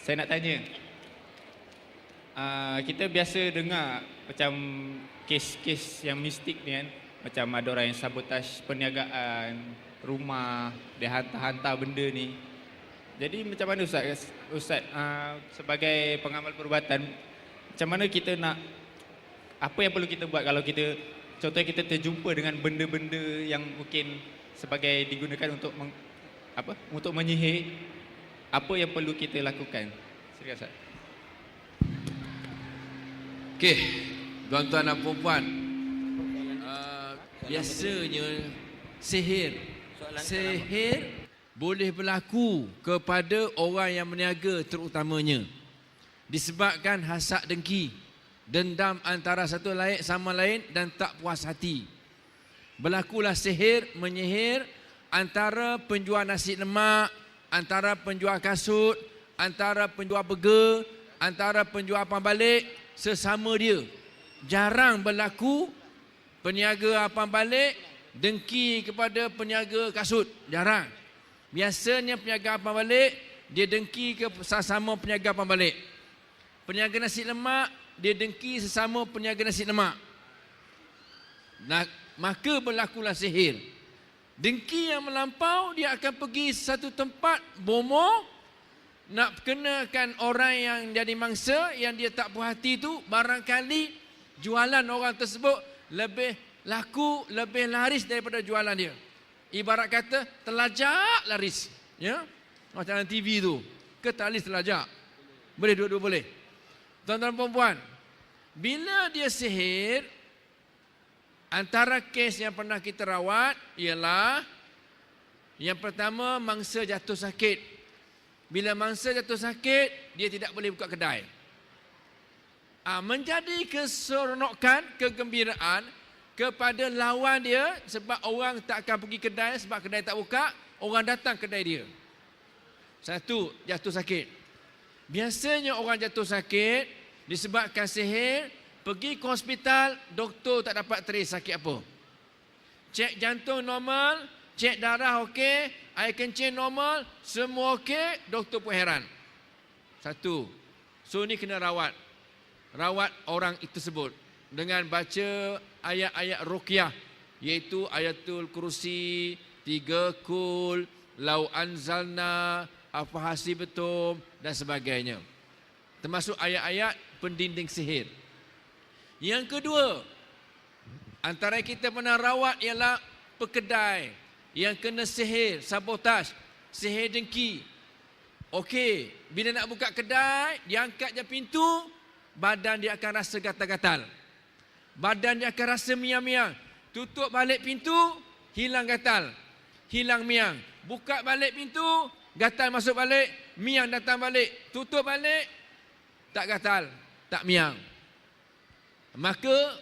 Saya nak tanya, kita biasa dengar macam kes-kes yang mistik ni kan, macam ada orang yang sabotaj perniagaan, rumah, dia hantar-hantar benda ni. Jadi macam mana Ustaz sebagai pengamal perubatan, macam mana kita nak, apa yang perlu kita buat kalau kita, contohnya kita terjumpa dengan benda-benda yang mungkin sebagai digunakan untuk untuk menyihir, apa yang perlu kita lakukan? Silakan Ustaz. Okey, tuan-tuan dan puan-puan, biasanya sihir boleh berlaku kepada orang yang berniaga terutamanya disebabkan hasad dengki, dendam antara satu lain sama lain dan tak puas hati. Berlakulah sihir menyihir antara penjual nasi lemak, antara penjual kasut, antara penjual burger, antara penjual abang balik sesama dia. Jarang berlaku peniaga abang balik dengki kepada peniaga kasut, jarang. Biasanya peniaga abang balik dia dengki ke sesama peniaga abang balik. Peniaga nasi lemak dia dengki sesama peniaga nasi lemak. Nah, maka berlakulah sihir. Dengki yang melampau, dia akan pergi satu tempat bomoh nak kenakan orang yang jadi mangsa, yang dia tak puas hati tu, barangkali jualan orang tersebut lebih laku, lebih laris daripada jualan dia. Ibarat kata telajak laris, ya. Macam dalam TV tu, ke talis telajak. Boleh dua-dua boleh. Tuan-tuan dan puan, bila dia sihir, antara kes yang pernah kita rawat ialah yang pertama, mangsa jatuh sakit. Bila mangsa jatuh sakit, dia tidak boleh buka kedai. Menjadi keseronokan, kegembiraan kepada lawan dia, sebab orang tak akan pergi kedai sebab kedai tak buka, orang datang kedai dia. Satu, jatuh sakit. Biasanya orang jatuh sakit disebabkan sihir, pergi ke hospital, doktor tak dapat trace sakit apa. Cek jantung normal, cek darah okey, air kencing normal, semua okey, doktor pun heran. Satu. So ni kena rawat. Rawat orang itu tersebut dengan baca ayat-ayat ruqyah, iaitu Ayatul Kursi, 3 Kul, Lau Anzalna, Afahasibatum dan sebagainya. Termasuk ayat-ayat pendinding sihir. Yang kedua, antara kita pernah rawat ialah pekedai yang kena sihir, sabotaj, sihir dengki. Okey, bila nak buka kedai, dia angkat je pintu, badan dia akan rasa gatal-gatal. Badan dia akan rasa miang-miang. Tutup balik pintu, hilang gatal, hilang miang. Buka balik pintu, gatal masuk balik, miang datang balik. Tutup balik, tak gatal, tak miang. Maka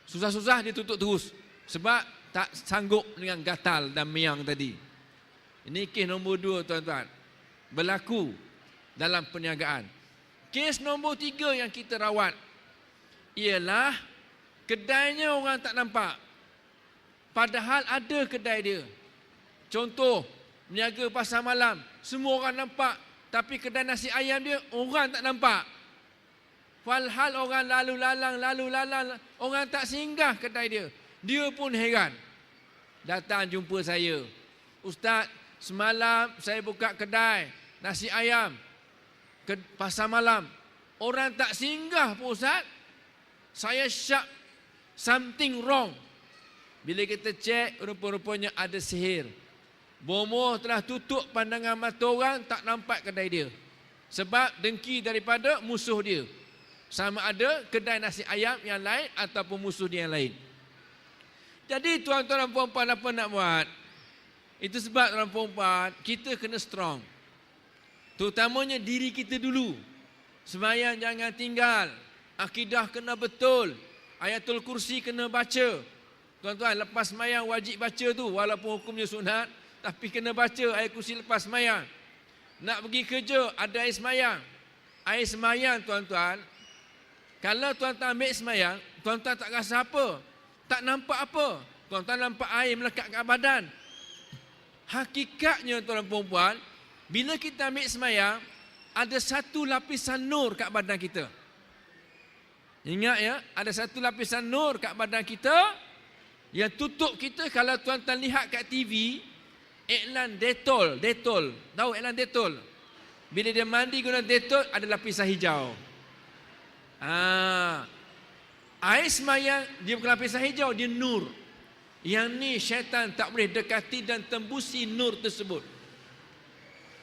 susah-susah dia tutup terus sebab tak sanggup dengan gatal dan miang tadi. Ini kes nombor 2 tuan-tuan, berlaku dalam perniagaan. Kes nombor 3 yang kita rawat ialah kedainya orang tak nampak, padahal ada kedai dia. Contoh, meniaga pasar malam, semua orang nampak, tapi kedai nasi ayam dia orang tak nampak. Walhal orang lalu lalang, orang tak singgah kedai dia. Dia pun heran. Datang jumpa saya. Ustaz, semalam saya buka kedai nasi ayam ke pasar malam. Orang tak singgah pun Ustaz. Saya syak something wrong. Bila kita cek, rupa-rupanya ada sihir. Bomoh telah tutup pandangan mata orang, tak nampak kedai dia. Sebab dengki daripada musuh dia. Sama ada kedai nasi ayam yang lain ataupun musuh dia yang lain. Jadi tuan-tuan dan puan-puan, apa nak buat? Itu sebab tuan-tuan dan puan-puan, kita kena strong. Terutamanya diri kita dulu. Sembahyang jangan tinggal. Akidah kena betul. Ayatul Kursi kena baca. Tuan-tuan, lepas sembahyang wajib baca tu. Walaupun hukumnya sunat, tapi kena baca ayat kursi lepas sembahyang. Nak pergi kerja, ada air sembahyang. Air sembahyang tuan-tuan, kalau tuan-tuan ambil sembahyang, tuan-tuan tak rasa apa, tak nampak apa. Tuan-tuan nampak air melekat kat badan. Hakikatnya tuan-tuan dan puan-puan, bila kita ambil sembahyang, ada satu lapisan nur kat badan kita. Ingat ya, ada satu lapisan nur kat badan kita yang tutup kita. Kalau tuan-tuan lihat kat TV, iklan Dettol. Tahu iklan Dettol? Bila dia mandi guna Dettol, ada lapisan hijau. Air semayang, dia bukan lapisan hijau, dia nur. Yang ni syaitan tak boleh dekati dan tembusi nur tersebut.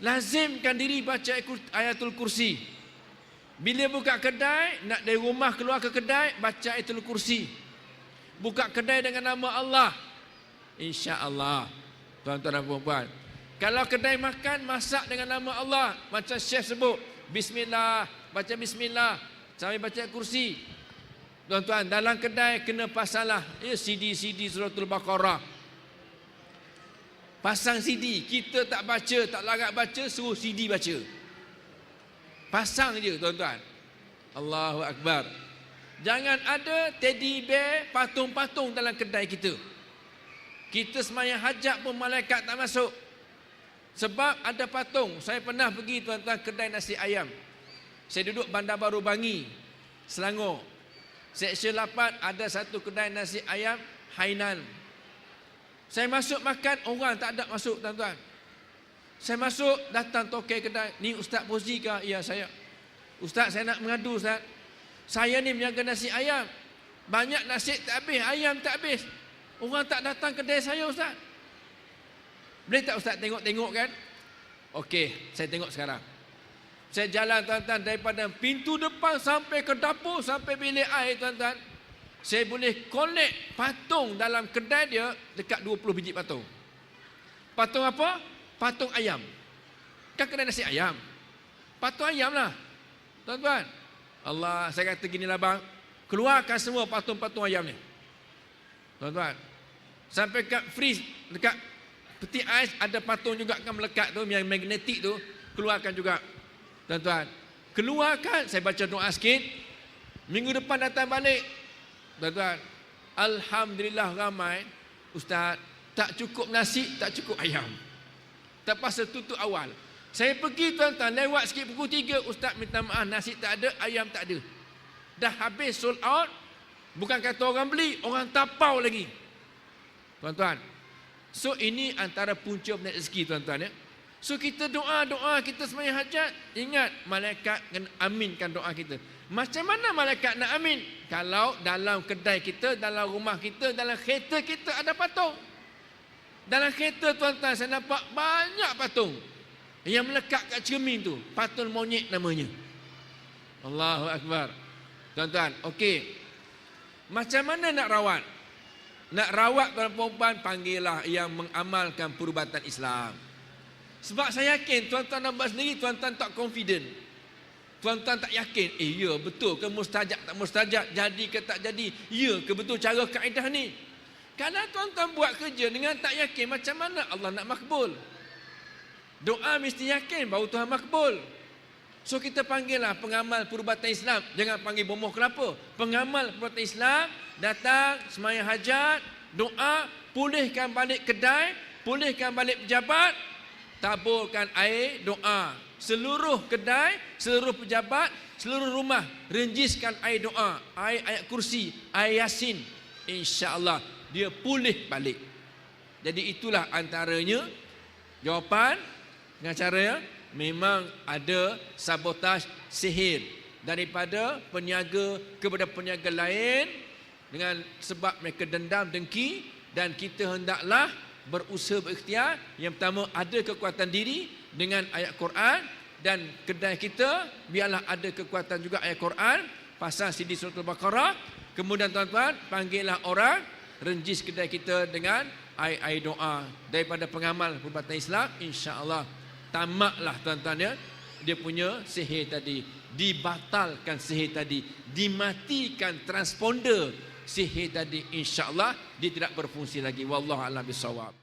Lazimkan diri baca ayatul kursi. Bila buka kedai, nak dari rumah keluar ke kedai, baca ayatul kursi. Buka kedai dengan nama Allah, insya-Allah. Tuan-tuan dan puan-puan, kalau kedai makan, masak dengan nama Allah, macam chef sebut, bismillah, baca bismillah sambil baca kursi. Tuan-tuan, dalam kedai kena pasalah CD Suratul Baqarah. Pasang CD, kita tak baca, tak larat baca, suruh CD baca. Pasang je tuan-tuan. Allahu Akbar. Jangan ada teddy bear, patung-patung dalam kedai kita. Kita semayang hajat pun malaikat tak masuk. Sebab ada patung. Saya pernah pergi tuan-tuan kedai nasi ayam. Saya duduk Bandar Baru Bangi, Selangor. Seksyen 8 ada satu kedai nasi ayam Hainan. Saya masuk makan, orang tak ada masuk tuan-tuan. Saya masuk, datang tokai kedai. Ni Ustaz Fauzi ke? Ya, saya. Ustaz, saya nak mengadu Ustaz. Saya ni menjaga nasi ayam. Banyak nasi tak habis, ayam tak habis. Orang tak datang kedai saya Ustaz. Boleh tak Ustaz tengok-tengok kan? Okey, saya tengok sekarang. Saya jalan tuan-tuan daripada pintu depan sampai ke dapur, sampai bilik air tuan-tuan. Saya boleh collect patung dalam kedai dia dekat 20 biji patung. Patung apa? Patung ayam. Kan kedai nasi ayam. Patung ayam lah. Tuan-tuan. Allah, saya kata gini lah bang. Keluarkan semua patung-patung ayam ni. Tuan-tuan. Sampai kat freeze, dekat peti ais ada patung juga kan melekat tu, yang magnetik tu. Keluarkan juga. Tuan-tuan, keluarkan, saya baca doa sikit. Minggu depan datang balik. Tuan-tuan, alhamdulillah ramai. Ustaz, tak cukup nasi, tak cukup ayam. Terpaksa tutup awal. Saya pergi tuan-tuan, lewat sikit pukul 3, Ustaz minta maaf, nasi tak ada, ayam tak ada. Dah habis, sold out. Bukan kata orang beli, orang tapau lagi. Tuan-tuan, so ini antara punca benda rezeki tuan-tuan ya. So kita doa-doa, kita sembahyang hajat, ingat malaikat kena aminkan doa kita. Macam mana malaikat nak amin? Kalau dalam kedai kita, dalam rumah kita, dalam kereta kita ada patung. Dalam kereta tuan-tuan saya nampak banyak patung yang melekat kat cermin tu, patung monyet namanya. Allahu Akbar. Tuan-tuan, okey. Macam mana nak rawat? Nak rawat tuan-tuan, panggillah yang mengamalkan perubatan Islam. Sebab saya yakin tuan-tuan nampak sendiri, tuan-tuan tak confident. Tuan-tuan tak yakin, ya betul ke mustajab tak mustajab, jadi ke tak jadi, ya ke betul cara kaedah ni. Kalau tuan-tuan buat kerja dengan tak yakin, macam mana Allah nak makbul? Doa mesti yakin bahawa Tuhan makbul. So kita panggillah pengamal perubatan Islam. Jangan panggil bomoh kelapa. Pengamal perubatan Islam datang, sembahyang hajat, doa, pulihkan balik kedai, pulihkan balik pejabat, taburkan air, doa. Seluruh kedai, seluruh pejabat, seluruh rumah, renjiskan air doa, air ayat kursi, air yasin. InsyaAllah dia pulih balik. Jadi itulah antaranya jawapan dengan cara memang ada sabotaj sihir daripada peniaga kepada peniaga lain dengan sebab mereka dendam dengki, dan kita hendaklah berusaha berikhtiar. Yang pertama, ada kekuatan diri dengan ayat Quran, dan kedai kita biarlah ada kekuatan juga ayat Quran, pasang CD Suratul Baqarah. Kemudian tuan-tuan, panggillah orang, renjis kedai kita dengan air doa daripada pengamal perubatan Islam. InsyaAllah tamaklah tuan-tuan ya, dia punya sihir tadi, dibatalkan sihir tadi, dimatikan transponder sihir tadi. InsyaAllah dia tidak berfungsi lagi. Wallahu a'lam bishawab.